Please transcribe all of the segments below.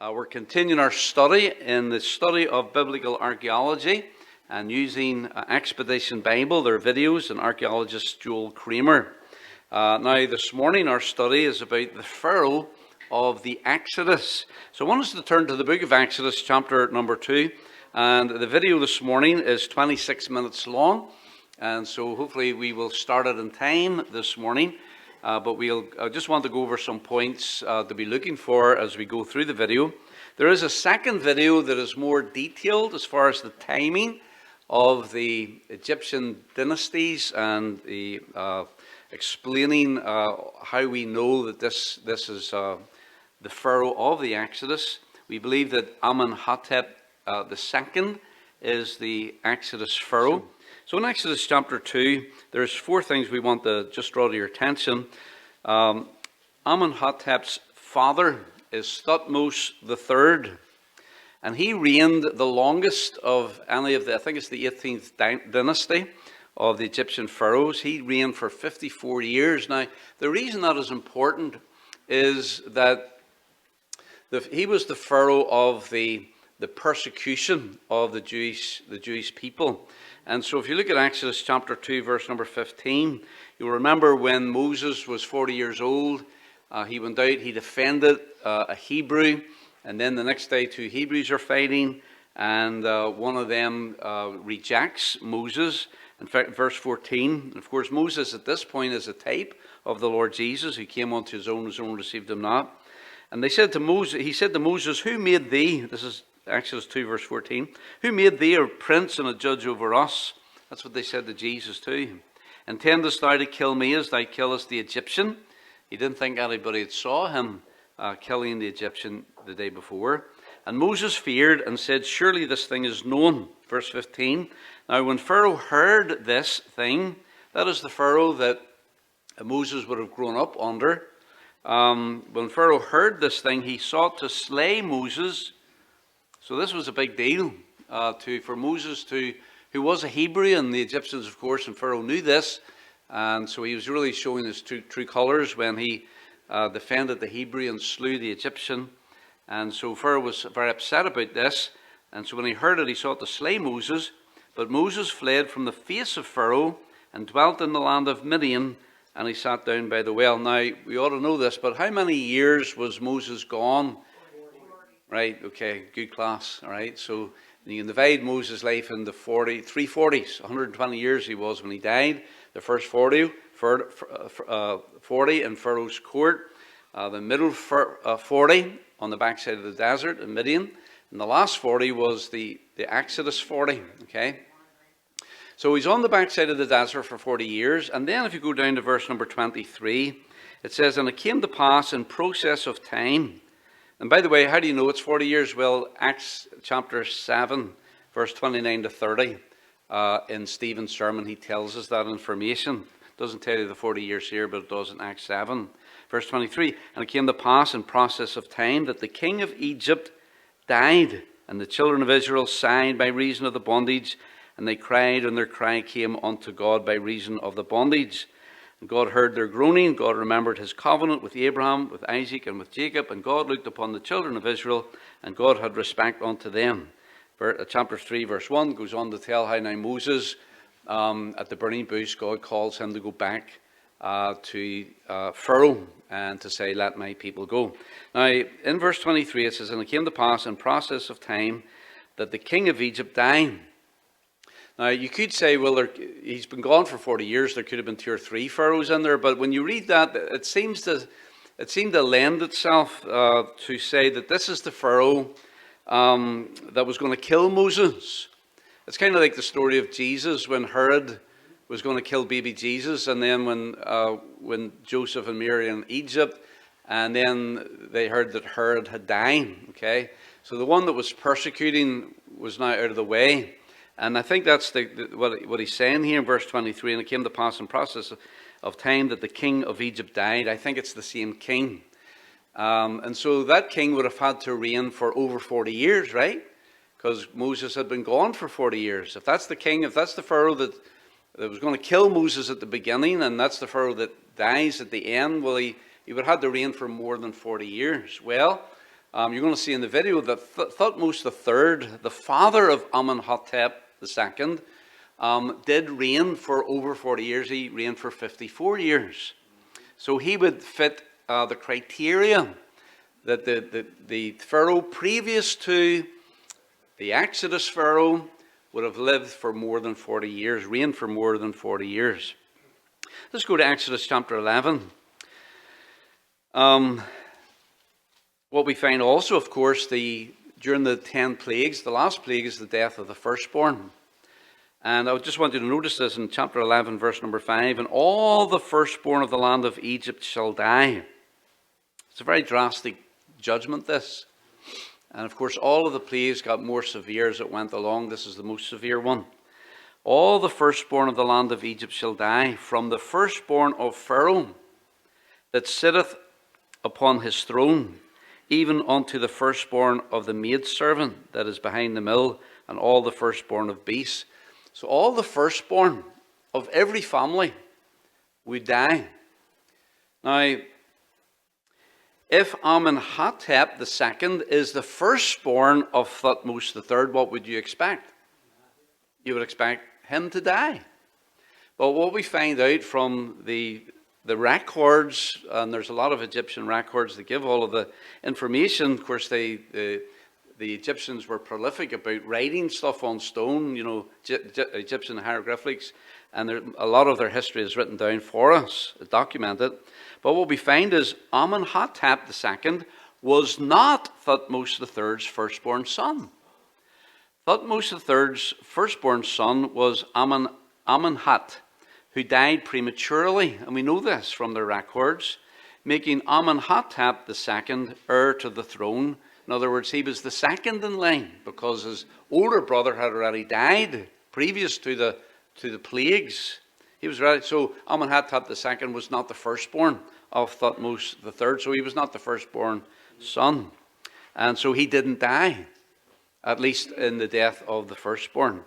We're continuing our study in the study of biblical archaeology and using Expedition Bible, their videos, and archaeologist Joel Kramer. Now this morning our study is about the Pharaoh of the Exodus. So I want us to turn to the book of Exodus, chapter number 2. And the video this morning is 26 minutes long. And so hopefully we will start it in time this morning. But I just want to go over some points to be looking for as we go through the video. There is a second video that is more detailed as far as the timing of the Egyptian dynasties and the explaining how we know that this is the Pharaoh of the Exodus. We believe that Amenhotep II is the Exodus Pharaoh. So in Exodus chapter 2, there's 4 things we want to just draw to your attention. Amenhotep's father is Thutmose III, and he reigned the longest of any of the, I think it's the 18th dynasty of the Egyptian pharaohs. He reigned for 54 years. Now, the reason that is important is that he was the pharaoh of the persecution of the Jewish people. And so if you look at Exodus chapter 2, verse number 15, you'll remember when Moses was 40 years old, he went out, he defended a Hebrew, and then the next day 2 Hebrews are fighting, and one of them rejects Moses. In fact, verse 14, of course, Moses at this point is a type of the Lord Jesus, who came unto his own received him not. And he said to Moses, who made thee? This is Exodus 2 verse 14. Who made thee a prince and a judge over us? That's what they said to Jesus too. Intendest thou to kill me as thou killest the Egyptian? He didn't think anybody had saw him killing the Egyptian the day before. And Moses feared and said, surely this thing is known. Verse 15. Now when Pharaoh heard this thing, that is the Pharaoh that Moses would have grown up under. When Pharaoh heard this thing, he sought to slay Moses. So this was a big deal for Moses, who was a Hebrew, and the Egyptians, of course, and Pharaoh knew this. And so he was really showing his true colors when he defended the Hebrew and slew the Egyptian. And so Pharaoh was very upset about this. And so when he heard it, he sought to slay Moses. But Moses fled from the face of Pharaoh and dwelt in the land of Midian, and he sat down by the well. Now, we ought to know this, but how many years was Moses gone? Right, okay, good class, all right. So you can divide Moses' life into 3 40s. 120 years he was when he died. The first 40 in Pharaoh's court. The middle 40 on the backside of the desert in Midian. And the last 40 was the Exodus 40, okay. So he's on the backside of the desert for 40 years. And then if you go down to verse number 23, it says, and it came to pass in process of time. And by the way, how do you know it's 40 years? Well, Acts chapter 7, verse 29 to 30, in Stephen's sermon, he tells us that information. It doesn't tell you the 40 years here, but it does in Acts 7. Verse 23, and it came to pass in process of time that the king of Egypt died, and the children of Israel sighed by reason of the bondage, and they cried, and their cry came unto God by reason of the bondage. And God heard their groaning. God remembered his covenant with Abraham, with Isaac, and with Jacob. And God looked upon the children of Israel, and God had respect unto them. Chapter 3, verse 1 goes on to tell how now Moses, at the burning bush, God calls him to go back to Pharaoh and to say, let my people go. Now, in verse 23, it says, and it came to pass in process of time that the king of Egypt died. Now, you could say, well, he's been gone for 40 years. There could have been 2 or 3 pharaohs in there. But when you read that, it seemed to lend itself to say that this is the pharaoh that was going to kill Moses. It's kind of like the story of Jesus when Herod was going to kill baby Jesus. And then when Joseph and Mary in Egypt, and then they heard that Herod had died. Okay, so the one that was persecuting was now out of the way. And I think that's what he's saying here in verse 23. And it came to pass in process of time that the king of Egypt died. I think it's the same king. And so that king would have had to reign for over 40 years, right? Because Moses had been gone for 40 years. If that's the king, if that's the pharaoh that was going to kill Moses at the beginning, and that's the pharaoh that dies at the end, well, he would have had to reign for more than 40 years. Well, you're going to see in the video that Thutmose III, the father of Amenhotep II, did reign for over 40 years. He reigned for 54 years. So he would fit the criteria that the Pharaoh previous to the Exodus Pharaoh would have lived for more than 40 years, reigned for more than 40 years. Let's go to Exodus chapter 11. What we find also, of course, during the 10 plagues, the last plague is the death of the firstborn. And I just want you to notice this in chapter 11, verse number 5. And all the firstborn of the land of Egypt shall die. It's a very drastic judgment, this. And of course, all of the plagues got more severe as it went along. This is the most severe one. All the firstborn of the land of Egypt shall die, from the firstborn of Pharaoh that sitteth upon his throne, even unto the firstborn of the maidservant that is behind the mill, and all the firstborn of beasts. So all the firstborn of every family would die. Now, if Amenhotep II is the firstborn of Thutmose III, what would you expect? You would expect him to die. But what we find out from the records, and there's a lot of Egyptian records that give all of the information. Of course, the Egyptians were prolific about writing stuff on stone, Egyptian hieroglyphics, and a lot of their history is written down for us, documented. But what we find is Amenhotep II was not Thutmose III's firstborn son. Thutmose III's firstborn son was Amenhotep, who died prematurely, and we know this from their records, making Amenhotep II heir to the throne. In other words, he was the second in line because his older brother had already died previous to the plagues. He was ready. So Amenhotep II was not the firstborn of Thutmose III, so he was not the firstborn son. And so he didn't die, at least in the death of the firstborn.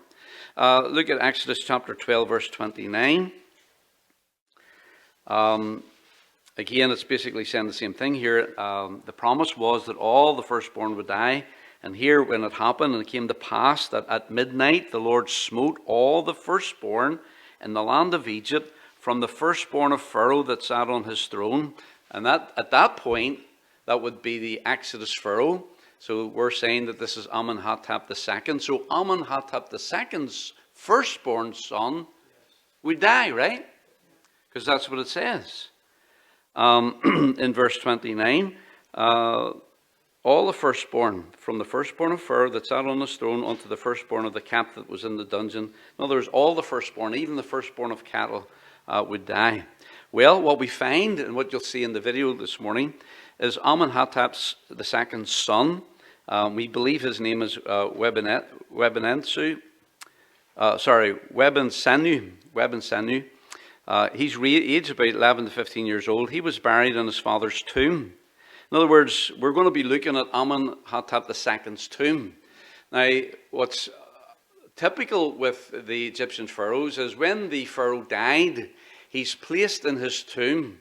Look at Exodus chapter 12, verse 29. Again, it's basically saying the same thing here. The promise was that all the firstborn would die. And here, when it happened, and it came to pass that at midnight the Lord smote all the firstborn in the land of Egypt, from the firstborn of Pharaoh that sat on his throne. And that at that point, that would be the Exodus Pharaoh. So we're saying that this is Amenhotep II. So Amenhotep II's firstborn son would die, right? Because that's what it says. In verse 29, all the firstborn, from the firstborn of Pharaoh that sat on his throne unto the firstborn of the captive that was in the dungeon. In other words, all the firstborn, even the firstborn of cattle, would die. Well, what we find, and what you'll see in the video this morning, is Amenhotep II's son. We believe his name is Webensenu. He's aged about 11 to 15 years old. He was buried in his father's tomb. In other words, we're going to be looking at Amenhotep II's tomb. Now, what's typical with the Egyptian pharaohs is when the pharaoh died, he's placed in his tomb,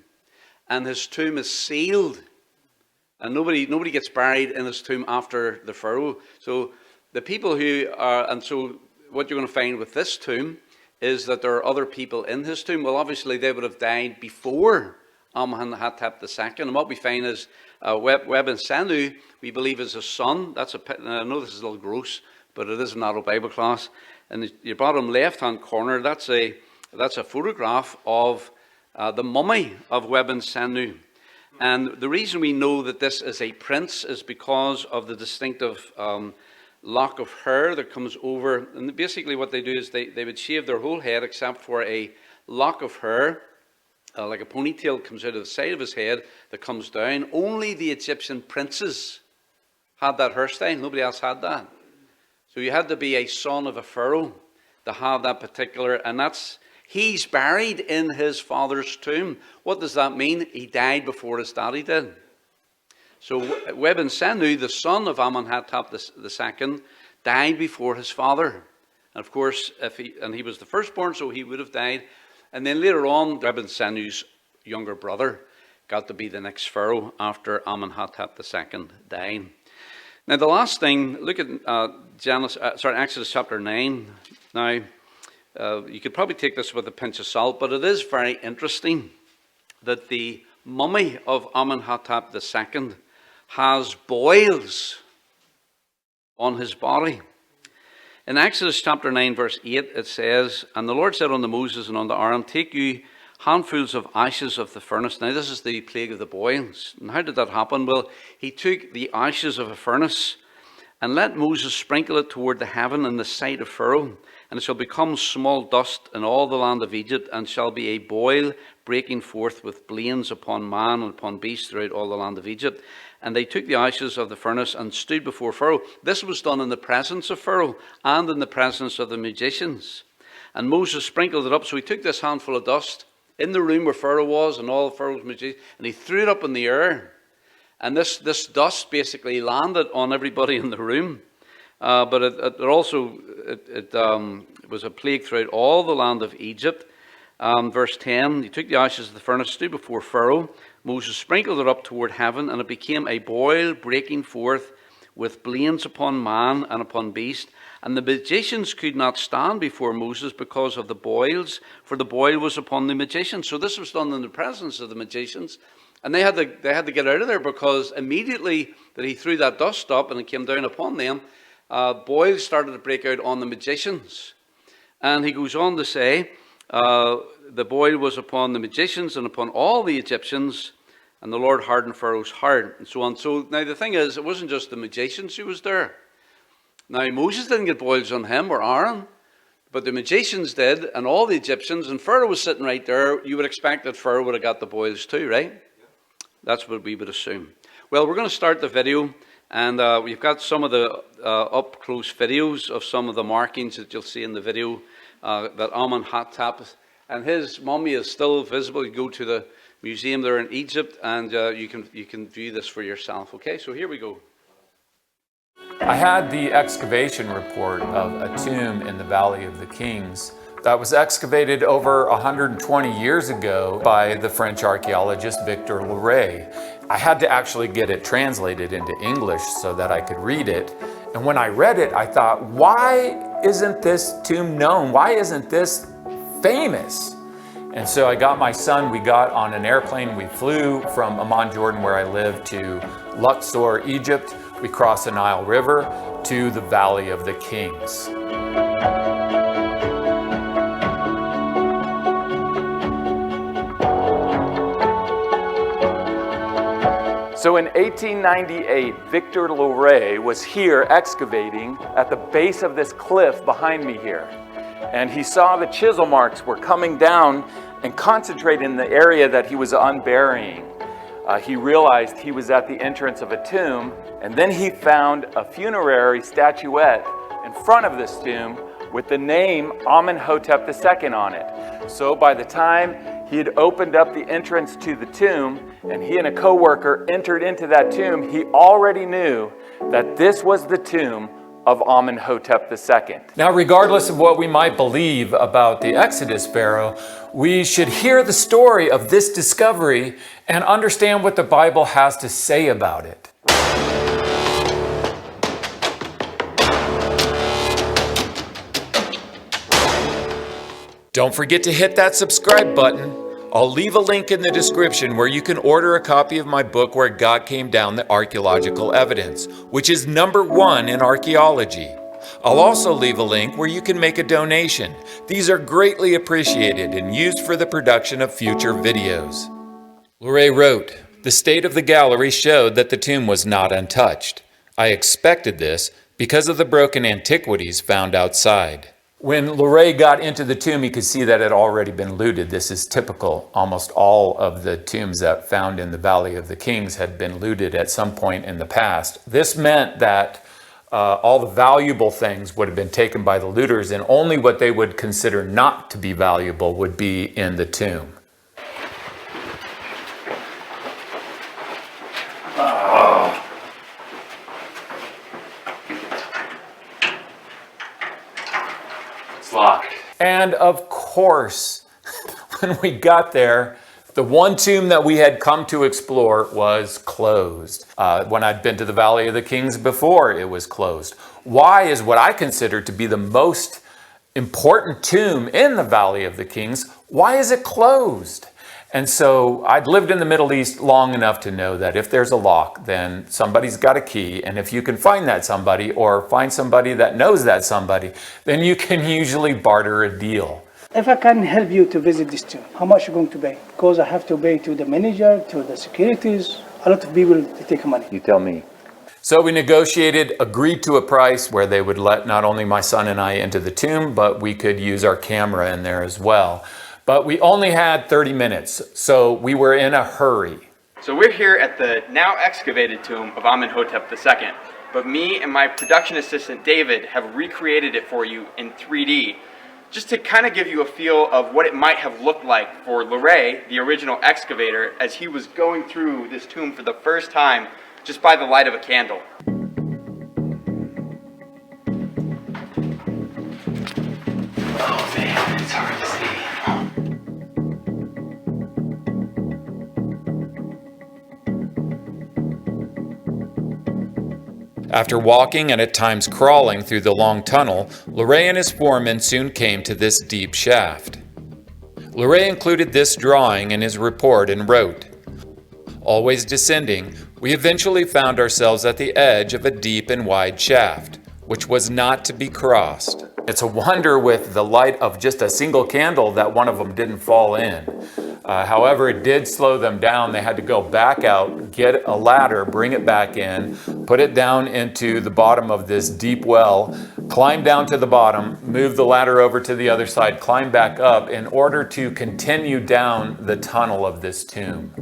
and his tomb is sealed. And nobody gets buried in his tomb after the pharaoh. So the people who are, and so what you're going to find with this tomb is that there are other people in his tomb. Well, obviously they would have died before Amenhotep II. And what we find is Webensenu, we believe, is his son. I know this is a little gross, but it is an adult Bible class. In your bottom left-hand corner, that's a photograph of the mummy of Webensenu. And the reason we know that this is a prince is because of the distinctive lock of hair that comes over. And basically what they do is they would shave their whole head except for a lock of hair, like a ponytail comes out of the side of his head that comes down. Only the Egyptian princes had that hairstyle. Nobody else had that. So you had to be a son of a pharaoh to have that particular, and he's buried in his father's tomb. What does that mean? He died before his daddy did. So Webensenu, the son of Amenhotep II, died before his father. And of course, he was the firstborn, so he would have died. And then later on, Webensenu's younger brother got to be the next pharaoh after Amenhotep II died. Now, the last thing, look at Exodus chapter 9. Now, you could probably take this with a pinch of salt, but it is very interesting that the mummy of Amenhotep II has boils on his body. In Exodus chapter 9, verse 8, it says, "And the Lord said unto Moses and unto Aaron, Take you handfuls of ashes of the furnace." Now, this is the plague of the boils. And how did that happen? Well, he took the ashes of a furnace and let Moses sprinkle it toward the heaven in the sight of Pharaoh. And it shall become small dust in all the land of Egypt, and shall be a boil breaking forth with blains upon man and upon beast throughout all the land of Egypt. And they took the ashes of the furnace and stood before Pharaoh. This was done in the presence of Pharaoh and in the presence of the magicians. And Moses sprinkled it up. So he took this handful of dust in the room where Pharaoh was and all of Pharaoh's magicians, and he threw it up in the air. And this dust basically landed on everybody in the room. But it also was a plague throughout all the land of Egypt. Verse 10, he took the ashes of the furnace, stood before Pharaoh. Moses sprinkled it up toward heaven, and it became a boil breaking forth with blains upon man and upon beast. And the magicians could not stand before Moses because of the boils, for the boil was upon the magicians. So this was done in the presence of the magicians. And they had to get out of there, because immediately that he threw that dust up and it came down upon them, boils started to break out on the magicians. And he goes on to say, the boil was upon the magicians and upon all the Egyptians, and the Lord hardened Pharaoh's heart, and so on. So now the thing is, it wasn't just the magicians who was there. Now Moses didn't get boils on him or Aaron, but the magicians did, and all the Egyptians, and Pharaoh was sitting right there. You would expect that Pharaoh would have got the boils too, right? Yeah. That's what we would assume. Well, we're going to start the video, and we've got some of the up-close videos of some of the markings that you'll see in the video, that Amenhotep, and his mummy is still visible. You go to the museum there in Egypt, and you can view this for yourself. Okay, so here we go. I had the excavation report of a tomb in the Valley of the Kings that was excavated over 120 years ago by the French archaeologist Victor Loret. I had to actually get it translated into English so that I could read it. And when I read it, I thought, why isn't this tomb known? Why isn't this famous? And so I got my son, we got on an airplane, we flew from Amman, Jordan, where I live, to Luxor, Egypt. We crossed the Nile River to the Valley of the Kings. So in 1898, Victor Loret was here excavating at the base of this cliff behind me here. And he saw the chisel marks were coming down and concentrated in the area that he was unburying. He realized he was at the entrance of a tomb, and then he found a funerary statuette in front of this tomb with the name Amenhotep II on it. So by the time he had opened up the entrance to the tomb, and he and a co-worker entered into that tomb, he already knew that this was the tomb of Amenhotep II. Now, regardless of what we might believe about the Exodus Pharaoh, we should hear the story of this discovery and understand what the Bible has to say about it. Don't forget to hit that subscribe button. I'll leave a link in the description where you can order a copy of my book, Where God Came Down, the Archaeological Evidence, which is #1 in archaeology. I'll also leave a link where you can make a donation. These are greatly appreciated and used for the production of future videos. Loret wrote, "The state of the gallery showed that the tomb was not untouched. I expected this because of the broken antiquities found outside." When Loret got into the tomb, he could see that it had already been looted. This is typical. Almost all of the tombs that found in the Valley of the Kings had been looted at some point in the past. This meant that all the valuable things would have been taken by the looters, and only what they would consider not to be valuable would be in the tomb. Locked. And of course, when we got there, The one tomb that we had come to explore was closed. When I'd been to the Valley of the Kings before, it was closed. Why is what I consider to be the most important tomb in the Valley of the Kings. Why is it closed? And so I'd lived in the Middle East long enough to know that if there's a lock, then somebody's got a key. And if you can find that somebody or find somebody that knows that somebody, then you can usually barter a deal. If I can help you to visit this tomb, how much are you going to pay? Because I have to pay to the manager, to the securities, a lot of people to take money. You tell me. So we negotiated, agreed to a price where they would let not only my son and I into the tomb, but we could use our camera in there as well. But we only had 30 minutes, so we were in a hurry. So we're here at the now excavated tomb of Amenhotep II, but me and my production assistant David have recreated it for you in 3D, just to kind of give you a feel of what it might have looked like for Larray, the original excavator, as he was going through this tomb for the first time just by the light of a candle. Oh man, it's hard to see. After walking and at times crawling through the long tunnel, Larray and his foreman soon came to this deep shaft. Larray included this drawing in his report and wrote, "Always descending, we eventually found ourselves at the edge of a deep and wide shaft, which was not to be crossed." It's a wonder with the light of just a single candle that one of them didn't fall in. However, it did slow them down. They had to go back out, get a ladder, bring it back in, put it down into the bottom of this deep well, climb down to the bottom, move the ladder over to the other side, climb back up in order to continue down the tunnel of this tomb.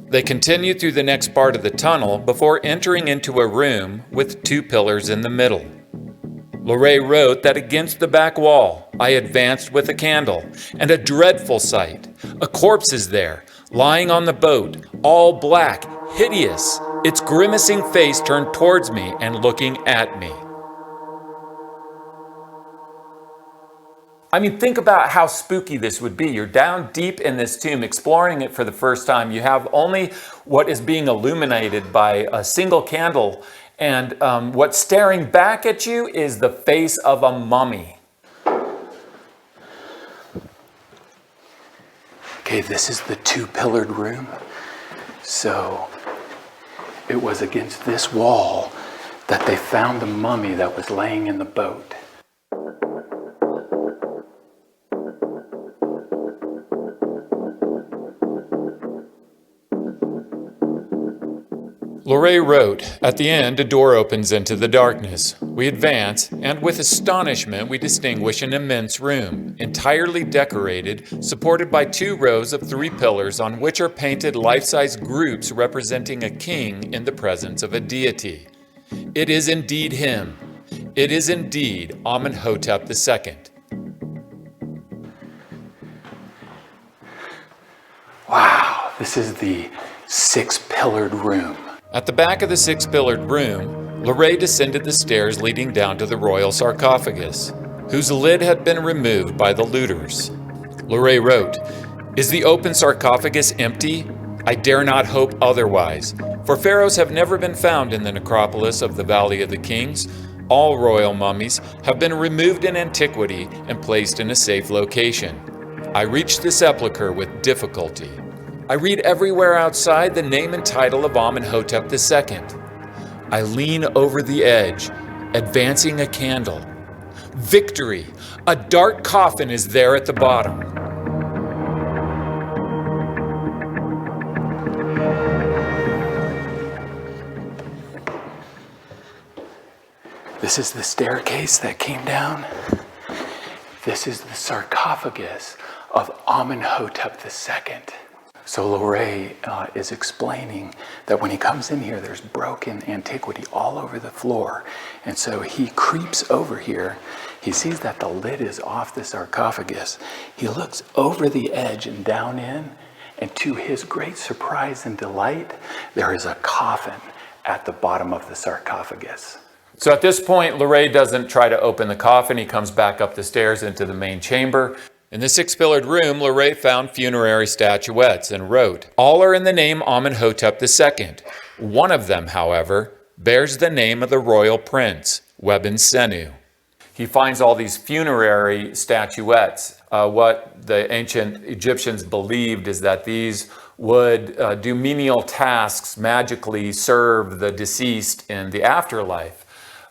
They continued through the next part of the tunnel before entering into a room with two pillars in the middle. Larray wrote that against the back wall, I advanced with a candle, and a dreadful sight. A corpse is there, lying on the boat, all black, hideous, its grimacing face turned towards me and looking at me. I mean, think about how spooky this would be. You're down deep in this tomb, exploring it for the first time. You have only what is being illuminated by a single candle, and what's staring back at you is the face of a mummy. Okay, this is the two-pillared room. So it was against this wall that they found the mummy that was laying in the boat. Larray wrote, at the end a door opens into the darkness. We advance, and with astonishment we distinguish an immense room, entirely decorated, supported by 2 rows of 3 pillars on which are painted life-size groups representing a king in the presence of a deity. It is indeed him. It is indeed Amenhotep II. Wow, this is the 6-pillared room. At the back of the 6-pillared room, Larray descended the stairs leading down to the royal sarcophagus, whose lid had been removed by the looters. Larray wrote, "Is the open sarcophagus empty? I dare not hope otherwise, for pharaohs have never been found in the necropolis of the Valley of the Kings. All royal mummies have been removed in antiquity and placed in a safe location. I reached the sepulchre with difficulty. I read everywhere outside the name and title of Amenhotep II. I lean over the edge, advancing a candle. Victory! A dark coffin is there at the bottom. This is the staircase that came down. This is the sarcophagus of Amenhotep II. So Larray is explaining that when he comes in here, there's broken antiquity all over the floor. And so he creeps over here. He sees that the lid is off the sarcophagus. He looks over the edge and down in, and to his great surprise and delight, there is a coffin at the bottom of the sarcophagus. So at this point, Larray doesn't try to open the coffin. He comes back up the stairs into the main chamber. In the 6-pillared room, Luray found funerary statuettes and wrote, "All are in the name Amenhotep II. One of them, however, bears the name of the royal prince, Webensenu." He finds all these funerary statuettes. What the ancient Egyptians believed is that these would do menial tasks, magically serve the deceased in the afterlife.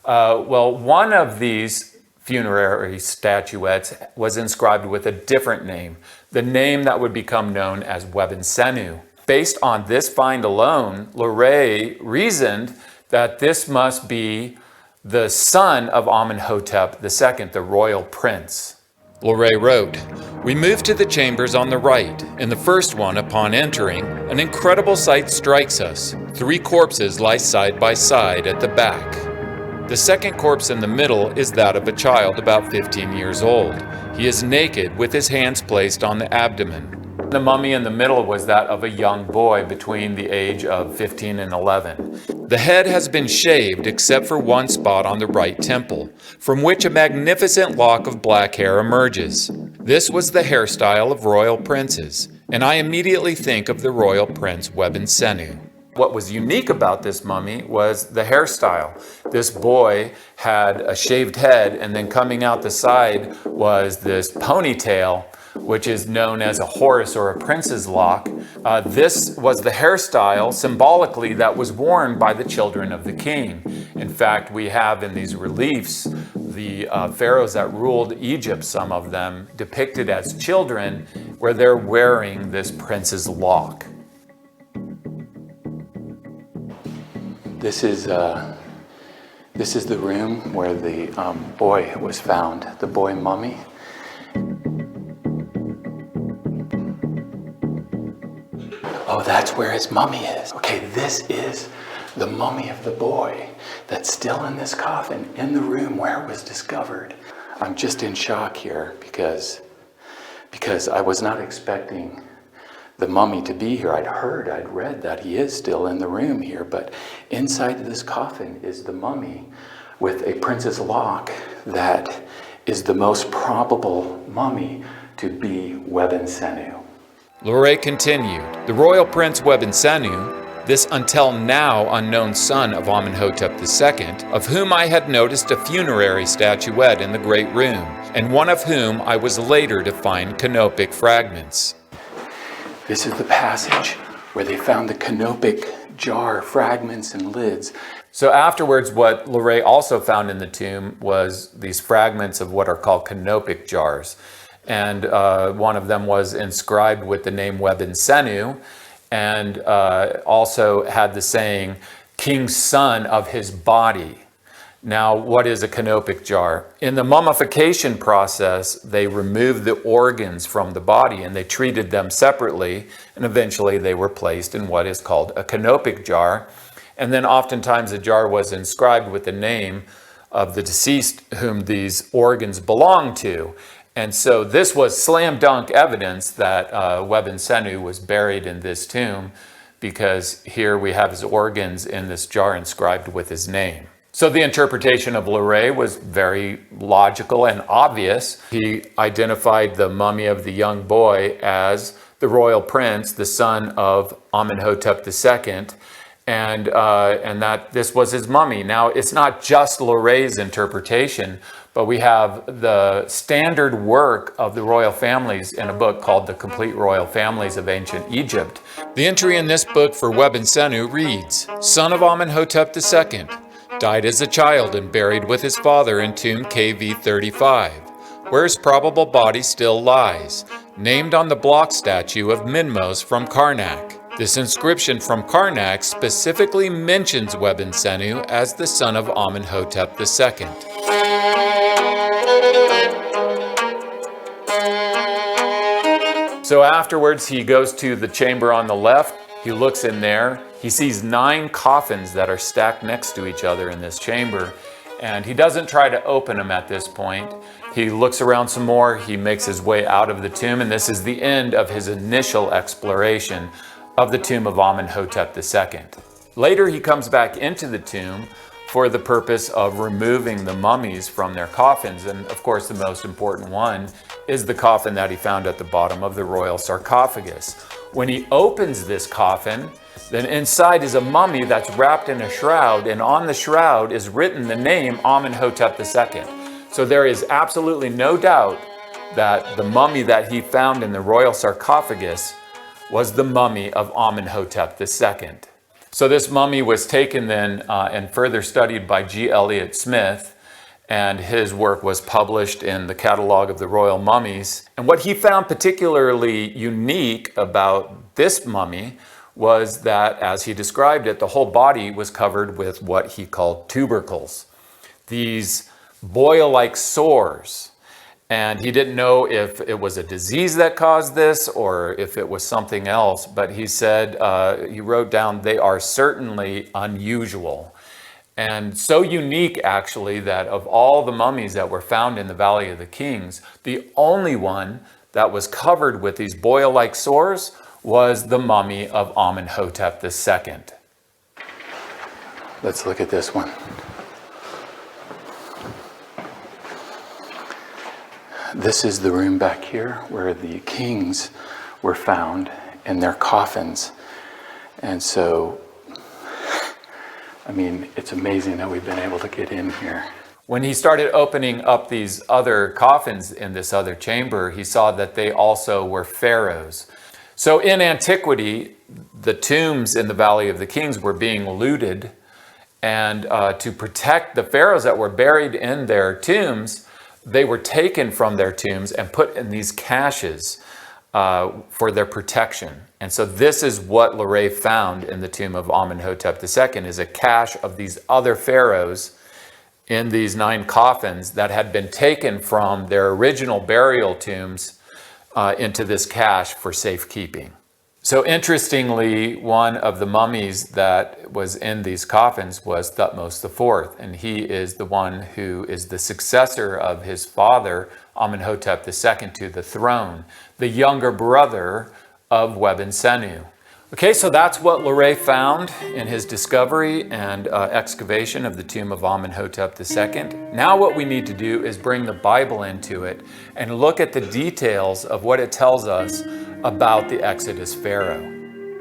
Well, one of these funerary statuettes was inscribed with a different name, the name that would become known as Webensenu. Based on this find alone, Luray reasoned that this must be the son of Amenhotep II, the royal prince. Luray wrote, "We moved to the chambers on the right. In the first one, upon entering, an incredible sight strikes us. 3 corpses lie side by side at the back. The second corpse in the middle is that of a child about 15 years old. He is naked with his hands placed on the abdomen. The mummy in the middle was that of a young boy between the age of 15 and 11. The head has been shaved except for one spot on the right temple, from which a magnificent lock of black hair emerges. This was the hairstyle of royal princes, and I immediately think of the royal prince Webensenu." What was unique about this mummy was the hairstyle. This boy had a shaved head, and then coming out the side was this ponytail, which is known as a Horus or a prince's lock. This was the hairstyle symbolically that was worn by the children of the king. In fact, we have in these reliefs the pharaohs that ruled Egypt, some of them depicted as children, where they're wearing this prince's lock. This is the room where the boy was found, the boy mummy. Oh, that's where his mummy is. Okay, this is the mummy of the boy that's still in this coffin in the room where it was discovered. I'm just in shock here because I was not expecting the mummy to be here. I'd read that he is still in the room here, but inside this coffin is the mummy with a prince's lock that is the most probable mummy to be Webensenu. Luray continued, "The royal prince Webensenu, this until now unknown son of Amenhotep II, of whom I had noticed a funerary statuette in the great room, and one of whom I was later to find canopic fragments." This is the passage where they found the canopic jar fragments and lids. So afterwards, what Luray also found in the tomb was these fragments of what are called canopic jars. And one of them was inscribed with the name Webensenu, and also had the saying, "King's son of his body." Now, what is a canopic jar? In the mummification process, they removed the organs from the body and they treated them separately, and eventually they were placed in what is called a canopic jar. And then oftentimes the jar was inscribed with the name of the deceased whom these organs belonged to. And so this was slam dunk evidence that Webensenu was buried in this tomb, because here we have his organs in this jar inscribed with his name. So the interpretation of Luray was very logical and obvious. He identified the mummy of the young boy as the royal prince, the son of Amenhotep II, and that this was his mummy. Now, it's not just Luray's interpretation, but we have the standard work of the royal families in a book called The Complete Royal Families of Ancient Egypt. The entry in this book for Webensenu reads, "Son of Amenhotep II, died as a child and buried with his father in tomb KV 35, where his probable body still lies, named on the block statue of Minmos from Karnak. This inscription from Karnak specifically mentions Webensenu as the son of Amenhotep II. So afterwards, he goes to the chamber on the left. He looks in there. He sees 9 coffins that are stacked next to each other in this chamber, and he doesn't try to open them at this point. He looks around some more. He makes his way out of the tomb, and this is the end of his initial exploration of the tomb of Amenhotep II. Later, he comes back into the tomb, for the purpose of removing the mummies from their coffins. And of course, the most important one is the coffin that he found at the bottom of the royal sarcophagus. When he opens this coffin, then inside is a mummy that's wrapped in a shroud, and on the shroud is written the name Amenhotep II. So there is absolutely no doubt that the mummy that he found in the royal sarcophagus was the mummy of Amenhotep II. So this mummy was taken then and further studied by G. Elliott Smith, and his work was published in the Catalog of the Royal Mummies. And what he found particularly unique about this mummy was that, as he described it, the whole body was covered with what he called tubercles, these boil-like sores. And he didn't know if it was a disease that caused this or if it was something else, but he said, he wrote down, they are certainly unusual. And so unique, actually, that of all the mummies that were found in the Valley of the Kings, the only one that was covered with these boil-like sores was the mummy of Amenhotep II. Let's look at this one. This is the room back here where the kings were found in their coffins. And so, I mean, it's amazing that we've been able to get in here. When he started opening up these other coffins in this other chamber, he saw that they also were pharaohs. So in antiquity, the tombs in the Valley of the Kings were being looted, and to protect the pharaohs that were buried in their tombs, they were taken from their tombs and put in these caches for their protection. And so this is what Leray found in the tomb of Amenhotep II, is a cache of these other pharaohs in these 9 coffins that had been taken from their original burial tombs into this cache for safekeeping. So interestingly, one of the mummies that was in these coffins was Thutmose IV, and he is the one who is the successor of his father, Amenhotep II, to the throne, the younger brother of Webensenu. Okay, so that's what Leray found in his discovery and excavation of the tomb of Amenhotep II. Now what we need to do is bring the Bible into it and look at the details of what it tells us about the Exodus Pharaoh.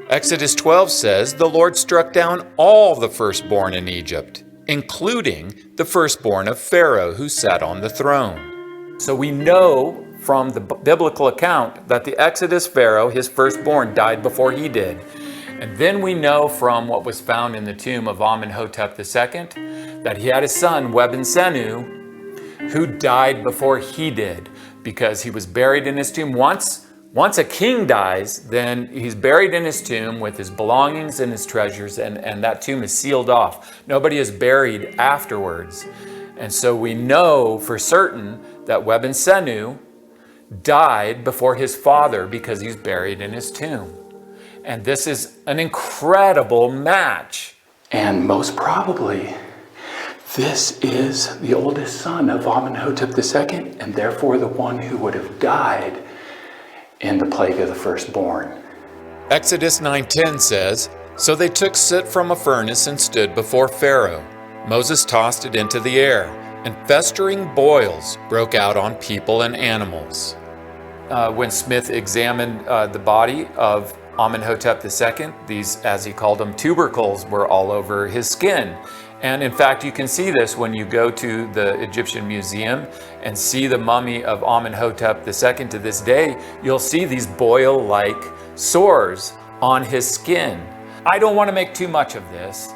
Exodus 12 says, "The Lord struck down all the firstborn in Egypt, including the firstborn of Pharaoh who sat on the throne." So we know from the biblical account that the Exodus Pharaoh, his firstborn, died before he did. And then we know from what was found in the tomb of Amenhotep II that he had a son, Webensenu, who died before he did, because he was buried in his tomb. Once a king dies, then he's buried in his tomb with his belongings and his treasures, and that tomb is sealed off. Nobody is buried afterwards. And so we know for certain that Webensenu died before his father because he's buried in his tomb. And this is an incredible match. And most probably, this is the oldest son of Amenhotep II, and therefore the one who would have died in the plague of the firstborn. Exodus 9:10 says, "So they took soot from a furnace and stood before Pharaoh. Moses tossed it into the air, and festering boils broke out on people and animals." When Smith examined the body of Amenhotep II, these, as he called them, tubercles were all over his skin. And in fact, you can see this when you go to the Egyptian Museum and see the mummy of Amenhotep II to this day. You'll see these boil-like sores on his skin. I don't want to make too much of this.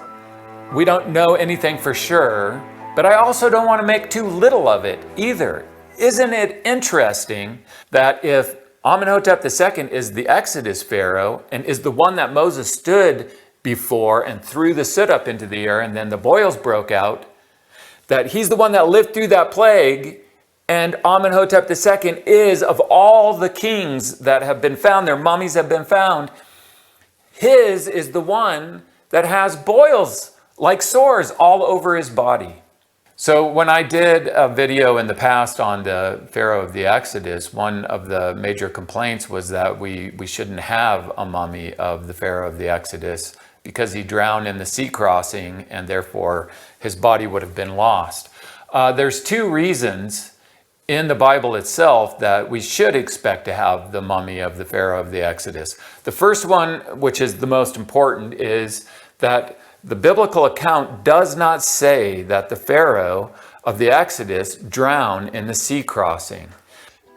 We don't know anything for sure, but I also don't want to make too little of it either. Isn't it interesting that if Amenhotep II is the Exodus Pharaoh and is the one that Moses stood before and threw the soot up into the air and then the boils broke out, that he's the one that lived through that plague, and Amenhotep II is, of all the kings that have been found, their mummies have been found, his is the one that has boils like sores all over his body. So when I did a video in the past on the Pharaoh of the Exodus, one of the major complaints was that we shouldn't have a mummy of the Pharaoh of the Exodus because he drowned in the sea crossing, and therefore his body would have been lost. There's two reasons in the Bible itself that we should expect to have the mummy of the Pharaoh of the Exodus. The first one, which is the most important, is that the biblical account does not say that the Pharaoh of the Exodus drowned in the sea crossing.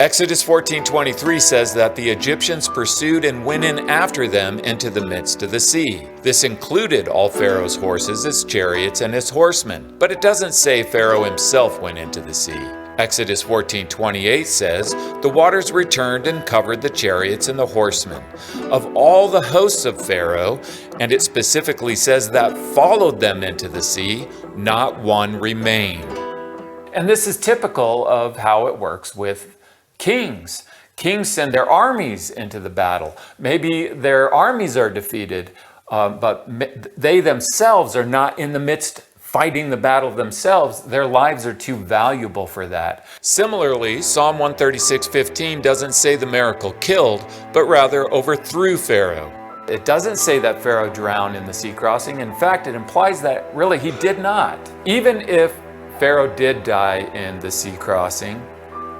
Exodus 14:23 says that the Egyptians pursued and went in after them into the midst of the sea. This included all Pharaoh's horses, his chariots, and his horsemen. But it doesn't say Pharaoh himself went into the sea. Exodus 14:28 says, the waters returned and covered the chariots and the horsemen. Of all the hosts of Pharaoh, and it specifically says that followed them into the sea, not one remained. And this is typical of how it works with kings. Kings send their armies into the battle. Maybe their armies are defeated, but they themselves are not in the midst fighting the battle themselves. Their lives are too valuable for that. Similarly, Psalm 136:15 doesn't say the miracle killed, but rather overthrew Pharaoh. It doesn't say that Pharaoh drowned in the sea crossing. In fact, it implies that really he did not. Even if Pharaoh did die in the sea crossing,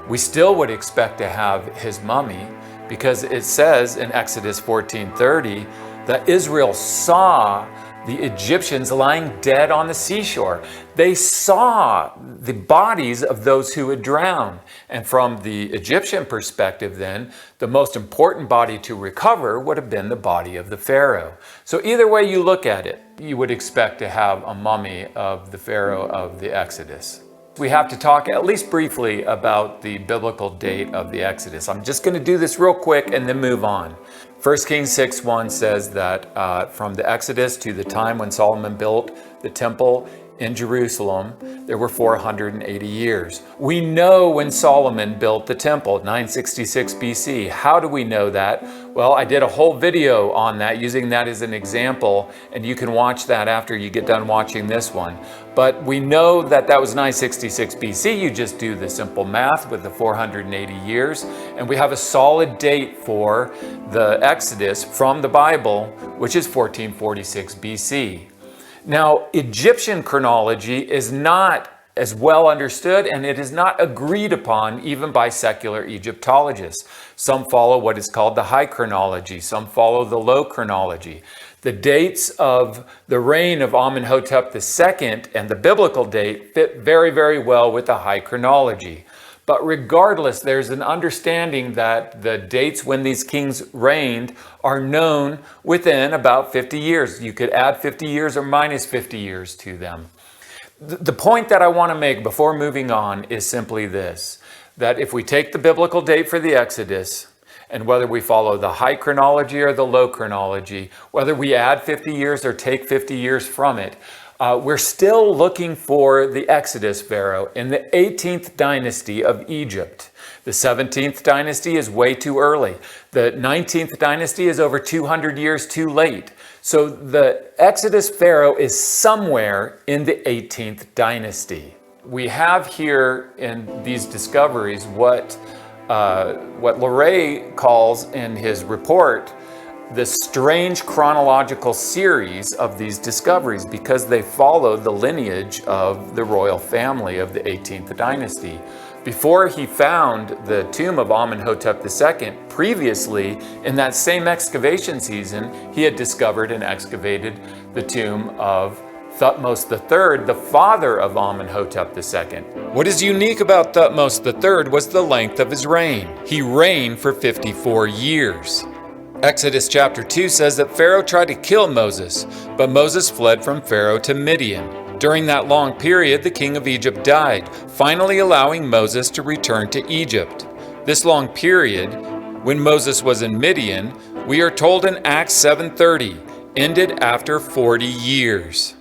we still would expect to have his mummy, because it says in Exodus 14:30 that Israel saw the Egyptians lying dead on the seashore. They saw the bodies of those who had drowned. And from the Egyptian perspective then, the most important body to recover would have been the body of the Pharaoh. So either way you look at it, you would expect to have a mummy of the Pharaoh of the Exodus. We have to talk at least briefly about the biblical date of the Exodus. I'm just going to do this real quick and then move on. 1 Kings 6:1 says that from the Exodus to the time when Solomon built the temple in Jerusalem, there were 480 years. We know when Solomon built the temple, 966 BC. How do we know that? Well, I did a whole video on that, using that as an example, and you can watch that after you get done watching this one. But we know that that was 966 BC. You just do the simple math with the 480 years, and we have a solid date for the Exodus from the Bible, which is 1446 BC. Now, Egyptian chronology is not as well understood, and it is not agreed upon even by secular Egyptologists. Some follow what is called the high chronology, some follow the low chronology. The dates of the reign of Amenhotep II and the biblical date fit very, very well with the high chronology. But regardless, there's an understanding that the dates when these kings reigned are known within about 50 years. You could add 50 years or minus 50 years to them. The point that I want to make before moving on is simply this, that if we take the biblical date for the Exodus, and whether we follow the high chronology or the low chronology, whether we add 50 years or take 50 years from it, we're still looking for the Exodus Pharaoh in the 18th dynasty of Egypt. The 17th dynasty is way too early. The 19th dynasty is over 200 years too late. So the Exodus Pharaoh is somewhere in the 18th dynasty. We have here in these discoveries what Larray calls in his report the strange chronological series of these discoveries, because they follow the lineage of the royal family of the 18th dynasty. Before he found the tomb of Amenhotep II, previously in that same excavation season, he had discovered and excavated the tomb of Thutmose III, the father of Amenhotep II. What is unique about Thutmose III was the length of his reign. He reigned for 54 years. Exodus chapter 2 says that Pharaoh tried to kill Moses, but Moses fled from Pharaoh to Midian. During that long period, the king of Egypt died, finally allowing Moses to return to Egypt. This long period, when Moses was in Midian, we are told in Acts 7:30, ended after 40 years.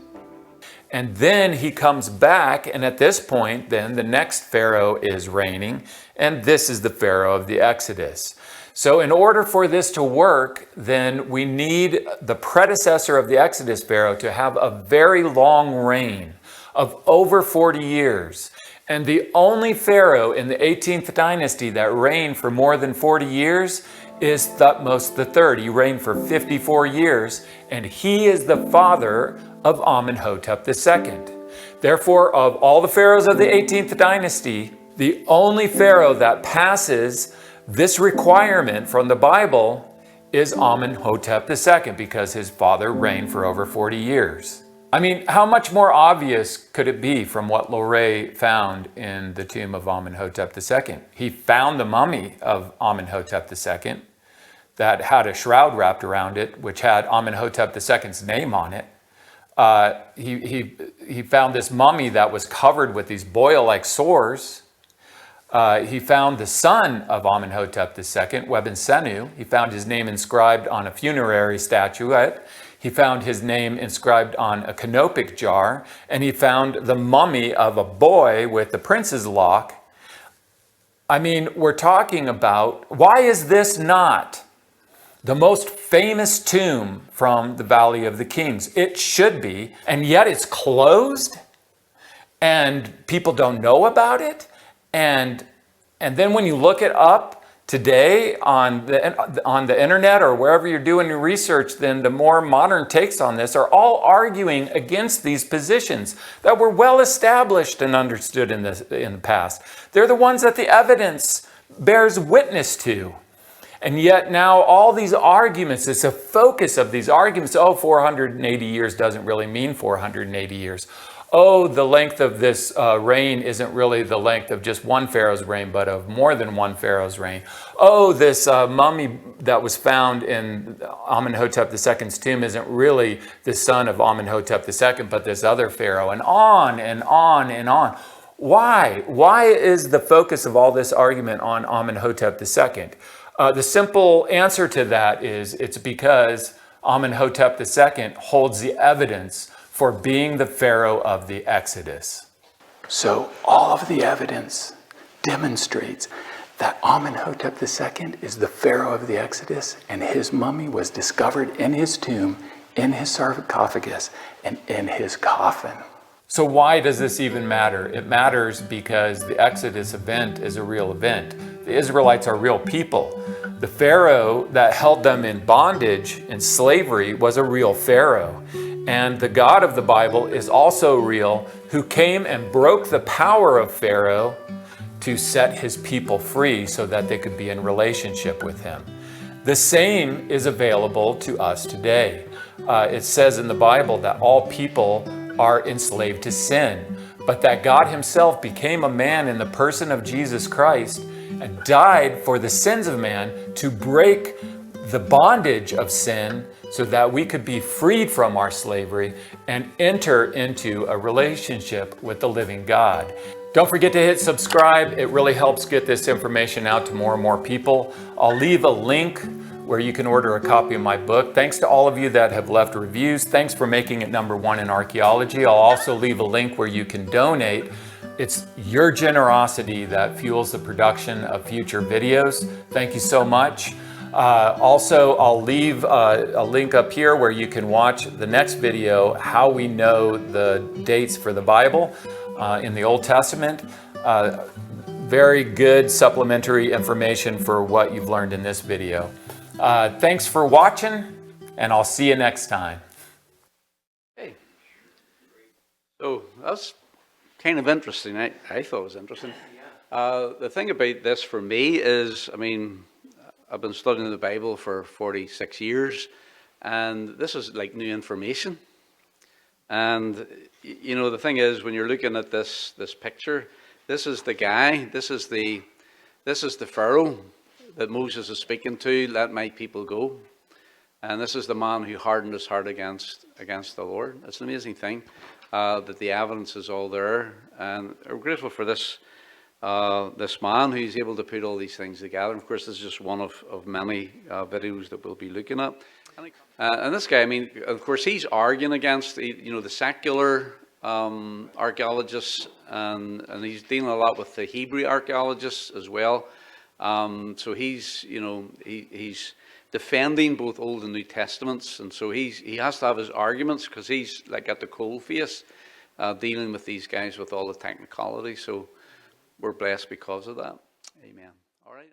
And then he comes back, and at this point, then the next Pharaoh is reigning, and this is the Pharaoh of the Exodus. So in order for this to work, then we need the predecessor of the Exodus Pharaoh to have a very long reign of over 40 years. And the only Pharaoh in the 18th dynasty that reigned for more than 40 years is Thutmose III. He reigned for 54 years, and he is the father of Amenhotep II. Therefore, of all the pharaohs of the 18th dynasty, the only pharaoh that passes this requirement from the Bible is Amenhotep II, because his father reigned for over 40 years. I mean, how much more obvious could it be from what Loray found in the tomb of Amenhotep II? He found the mummy of Amenhotep II that had a shroud wrapped around it, which had Amenhotep II's name on it. He found this mummy that was covered with these boil-like sores. He found the son of Amenhotep II, Webensenu. He found his name inscribed on a funerary statuette. He found his name inscribed on a canopic jar, and he found the mummy of a boy with the prince's lock. I mean, we're talking about, why is this not the most famous tomb from the Valley of the Kings? It should be, and yet it's closed, and people don't know about it. And then when you look it up today on the internet or wherever you're doing your research, then the more modern takes on this are all arguing against these positions that were well established and understood in the past. They're the ones that the evidence bears witness to. And yet now all these arguments, it's a focus of these arguments. Oh, 480 years doesn't really mean 480 years. Oh, the length of this reign isn't really the length of just one pharaoh's reign, but of more than one pharaoh's reign. Oh, this mummy that was found in Amenhotep II's tomb isn't really the son of Amenhotep II, but this other pharaoh, and on and on and on. Why? Why is the focus of all this argument on Amenhotep II? The simple answer to that is it's because Amenhotep II holds the evidence for being the pharaoh of the Exodus. So all of the evidence demonstrates that Amenhotep II is the pharaoh of the Exodus, and his mummy was discovered in his tomb, in his sarcophagus, and in his coffin. So why does this even matter? It matters because the Exodus event is a real event. The Israelites are real people. The pharaoh that held them in bondage, in slavery, was a real pharaoh. And the God of the Bible is also real, who came and broke the power of Pharaoh to set his people free so that they could be in relationship with him. The same is available to us today. It says in the Bible that all people are enslaved to sin, but that God himself became a man in the person of Jesus Christ and died for the sins of man to break the bondage of sin so that we could be freed from our slavery and enter into a relationship with the living God. Don't forget to hit subscribe. It really helps get this information out to more and more people. I'll leave a link where you can order a copy of my book. Thanks to all of you that have left reviews. Thanks for making it #1 in archaeology. I'll also leave a link where you can donate. It's your generosity that fuels the production of future videos. Thank you so much. Also, I'll leave a link up here where you can watch the next video, how we know the dates for the Bible in the Old Testament. Very good supplementary information for what you've learned in this video. Thanks for watching, and I'll see you next time. Hey, so that's kind of interesting. I thought it was interesting. The thing about this for me is, I mean, I've been studying the Bible for 46 years, and this is like new information. And you know, the thing is, when you're looking at this picture, this is the guy, this is the Pharaoh that Moses is speaking to, let my people go. And this is the man who hardened his heart against the Lord. It's an amazing thing that the evidence is all there, and we're grateful for this man who's able to put all these things together. And of course, this is just one of many videos that we'll be looking at. And this guy, I mean, of course, he's arguing against the secular archaeologists, and he's dealing a lot with the Hebrew archaeologists as well. So he's defending both Old and New Testaments, and so he has to have his arguments because he's like at the coal face dealing with these guys with all the technicality. So we're blessed because of that. Amen. All right.